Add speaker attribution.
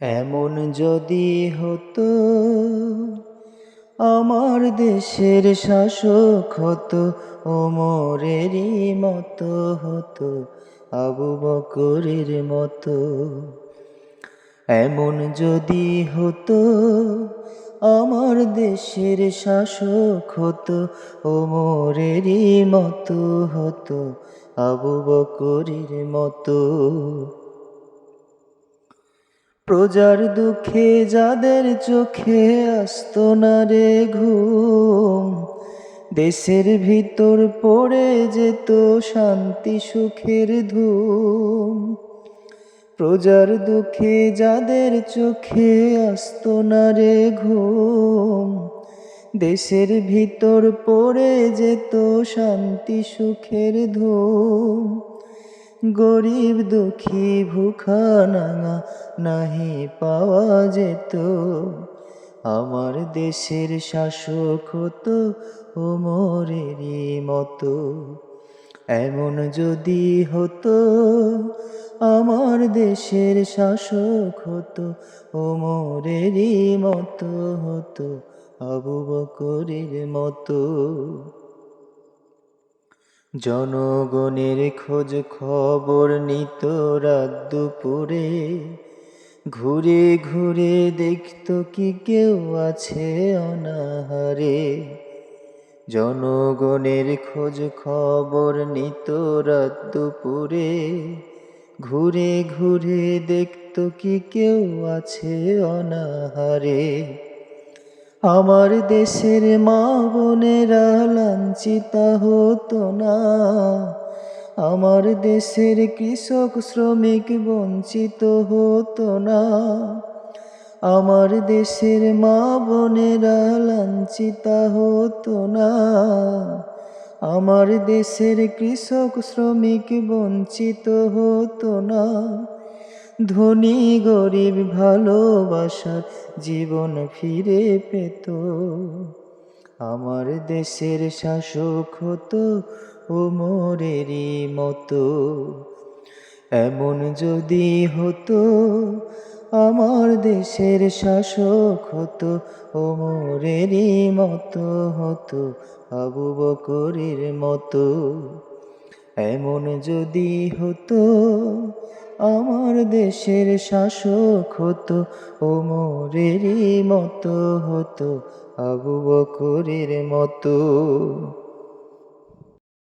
Speaker 1: এমন যদি হতো আমার দেশের শাসক হতো, ওমরেরই মতো হতো, আবু বকরের মতো। এমন যদি হতো আমার দেশের শাসক হতো, ওমরেরই মতো হতো, আবু বকরের মতো। প্রজার দুঃখে যাদের চোখে আসতো না রে ঘুম, দেশের ভিতর পড়ে যেত শান্তি সুখের ধুম। প্রজার দুঃখে যাদের চোখে আসতো না রে ঘুম, দেশের ভিতর পড়ে যেত শান্তি সুখের ধুম। গরিব দুঃখী ভুখা নাঙা নাহি পাওয়া যেত, আমার দেশের শাসক হতো ওমরেরই মতো। এমন যদি হতো আমার দেশের শাসক হতো, ওমরেরই মতো হতো, আবু বকরের মতো। জনগণের খোঁজ খবর নিত রাত দুপুরে, ঘুরে ঘুরে দেখত কি কেউ আছে অনাহারে। জনগণের খোঁজ খবর নিত রাত দুপুরে, ঘুরে ঘুরে দেখত কি কেউ আছে অনাহারে। আমার দেশের মা বোনেরা লাঞ্ছিতা হতো না, আমার দেশের কৃষক শ্রমিক বঞ্চিত হতো না। আমার দেশের মা বোনেরা লাঞ্ছিতা হতো না, আমার দেশের কৃষক শ্রমিক বঞ্চিত হতো না। ধনী গরিব ভালোবাসার জীবন ফিরে পেত, আমার দেশের শাসক হতো ওমরেরই মতো। এমন যদি হতো আমার দেশের শাসক হতো, ওমরেরই মতো হতো, আবু বকরের মতো। এমন যদি হতো আমার দেশের শাসক হতো, ওমরেরই মতো হতো, আবু বকরের মতো।